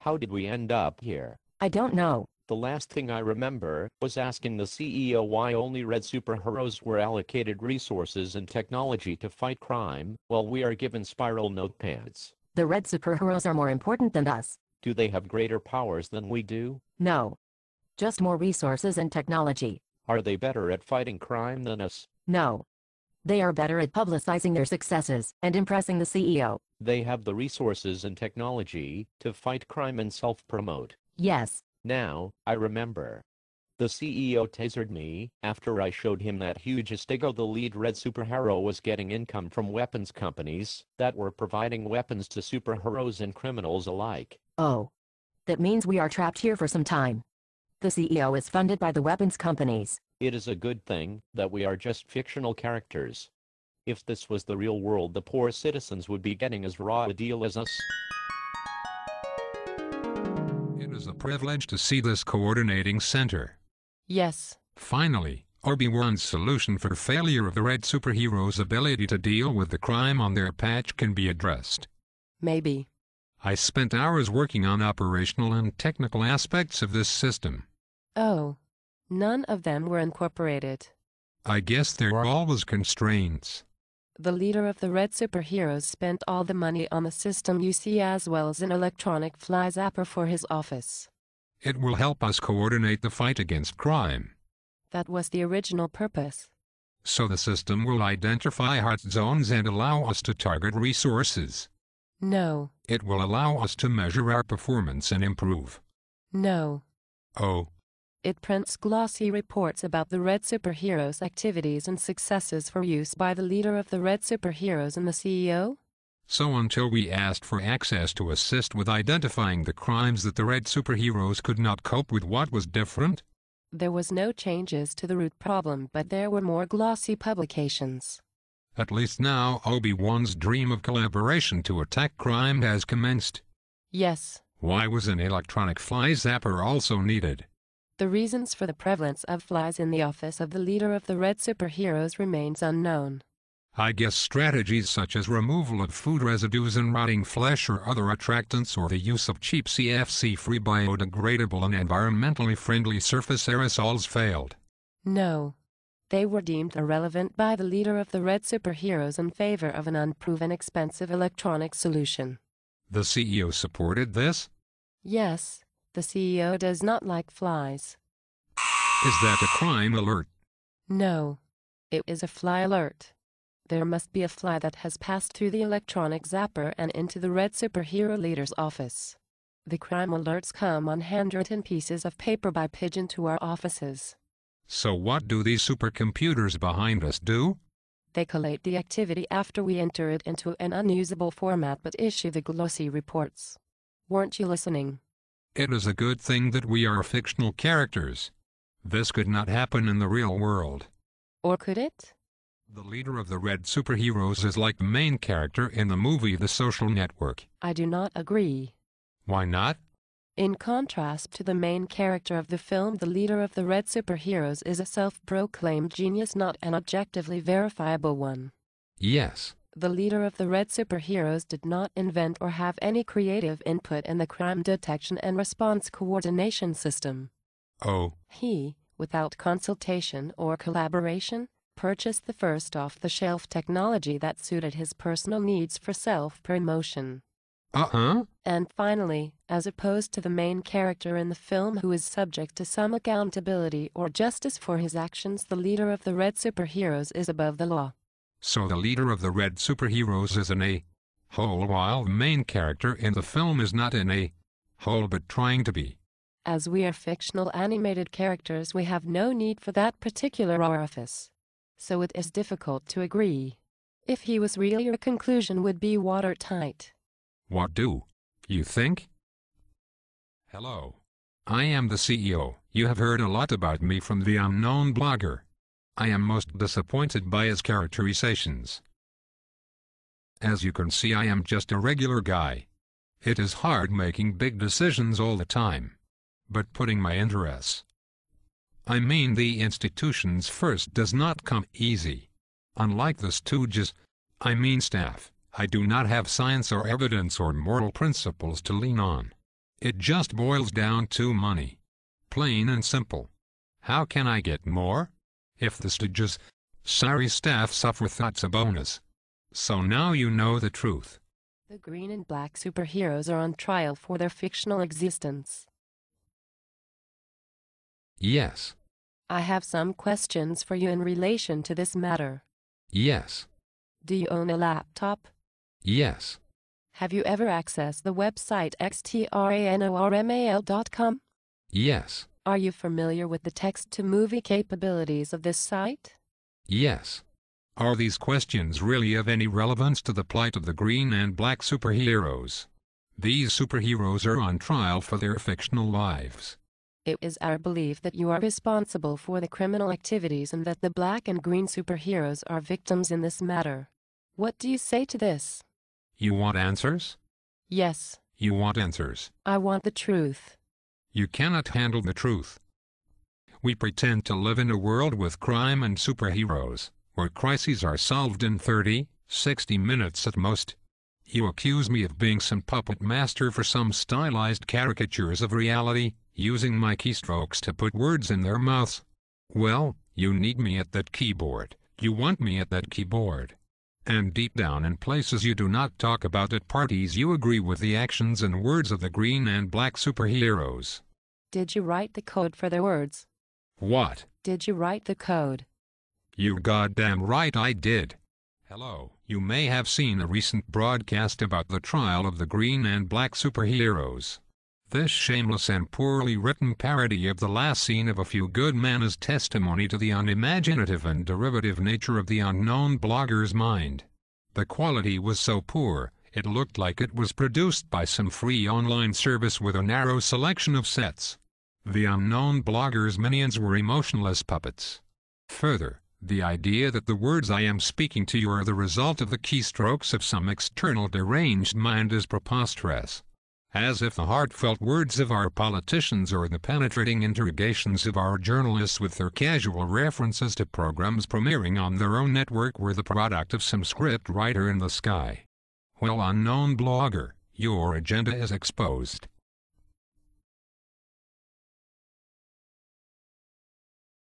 How did we end up here? I don't know. The last thing I remember was asking the CEO why only red superheroes were allocated resources and technology to fight crime, while we are given spiral notepads. The red superheroes are more important than us. Do they have greater powers than we do? No. Just more resources and technology. Are they better at fighting crime than us? No. They are better at publicizing their successes and impressing the CEO. They have the resources and technology to fight crime and self-promote. Yes. Now, I remember. The CEO tasered me after I showed him that huge Estigo, the lead red superhero, was getting income from weapons companies that were providing weapons to superheroes and criminals alike. Oh. That means we are trapped here for some time. The CEO is funded by the weapons companies. It is a good thing that we are just fictional characters. If this was the real world, the poor citizens would be getting as raw a deal as us. It is a privilege to see this coordinating center. Yes. Finally, Obi-Wan's solution for failure of the red superhero's ability to deal with the crime on their patch can be addressed. Maybe. I spent hours working on operational and technical aspects of this system. Oh. None of them were incorporated. I guess there are always constraints. The leader of the red superheroes spent all the money on the system you see, as well as an electronic fly zapper for his office. It will help us coordinate the fight against crime. That was the original purpose. So the system will identify hot zones and allow us to target resources. No. It will allow us to measure our performance and improve. No. Oh. It prints glossy reports about the red superheroes' activities and successes for use by the leader of the red superheroes and the CEO? So until we asked for access to assist with identifying the crimes that the red superheroes could not cope with, what was different? There was no changes to the root problem, but there were more glossy publications. At least now Obi-Wan's dream of collaboration to attack crime has commenced. Yes. Why was an electronic fly zapper also needed? The reasons for the prevalence of flies in the office of the leader of the red superheroes remains unknown. I guess strategies such as removal of food residues and rotting flesh or other attractants, or the use of cheap CFC-free biodegradable and environmentally friendly surface aerosols failed. No. They were deemed irrelevant by the leader of the red superheroes in favor of an unproven expensive electronic solution. The CEO supported this? Yes. The CEO does not like flies. Is that a crime alert? No. It is a fly alert. There must be a fly that has passed through the electronic zapper and into the red superhero leader's office. The crime alerts come on handwritten pieces of paper by pigeon to our offices. So what do these supercomputers behind us do? They collate the activity after we enter it into an unusable format but issue the glossy reports. Weren't you listening? It is a good thing that we are fictional characters. This could not happen in the real world. Or could it? The leader of the red superheroes is like the main character in the movie The Social Network. I do not agree. Why not? In contrast to the main character of the film, the leader of the red superheroes is a self-proclaimed genius, not an objectively verifiable one. Yes. The leader of the red superheroes did not invent or have any creative input in the crime detection and response coordination system. Oh. He, without consultation or collaboration, purchased the first off-the-shelf technology that suited his personal needs for self-promotion. And finally, as opposed to the main character in the film who is subject to some accountability or justice for his actions, the leader of the red superheroes is above the law. So the leader of the red superheroes is in a hole, while the main character in the film is not in a hole but trying to be. As we are fictional animated characters, we have no need for that particular orifice. So it is difficult to agree. If he was real, your conclusion would be watertight. What do you think? Hello. I am the CEO. You have heard a lot about me from the unknown blogger. I am most disappointed by his characterizations. As you can see, I am just a regular guy. It is hard making big decisions all the time. But putting my interests, I mean the institutions first, does not come easy. Unlike the stooges, I mean staff, I do not have science or evidence or moral principles to lean on. It just boils down to money. Plain and simple. How can I get more? If the stages, sorry staff suffer, that's a bonus. So now you know the truth. The green and black superheroes are on trial for their fictional existence. Yes. I have some questions for you in relation to this matter. Yes. Do you own a laptop? Yes. Have you ever accessed the website xtranormal.com? Yes. Are you familiar with the text-to-movie capabilities of this site? Yes. Are these questions really of any relevance to the plight of the green and black superheroes? These superheroes are on trial for their fictional lives. It is our belief that you are responsible for the criminal activities and that the black and green superheroes are victims in this matter. What do you say to this? You want answers? Yes. You want answers. I want the truth. You cannot handle the truth. We pretend to live in a world with crime and superheroes, where crises are solved in 30, 60 minutes at most. You accuse me of being some puppet master for some stylized caricatures of reality, using my keystrokes to put words in their mouths. Well, you need me at that keyboard. You want me at that keyboard. And deep down in places you do not talk about at parties, you agree with the actions and words of the green and black superheroes. Did you write the code for their words? What? Did you write the code? You're goddamn right I did. Hello. You may have seen a recent broadcast about the trial of the green and black superheroes. This shameless and poorly written parody of the last scene of A Few Good Men is testimony to the unimaginative and derivative nature of the unknown blogger's mind. The quality was so poor, it looked like it was produced by some free online service with a narrow selection of sets. The unknown blogger's minions were emotionless puppets. Further, the idea that the words I am speaking to you are the result of the keystrokes of some external deranged mind is preposterous. As if the heartfelt words of our politicians or the penetrating interrogations of our journalists with their casual references to programs premiering on their own network were the product of some script writer in the sky. Well, unknown blogger, your agenda is exposed.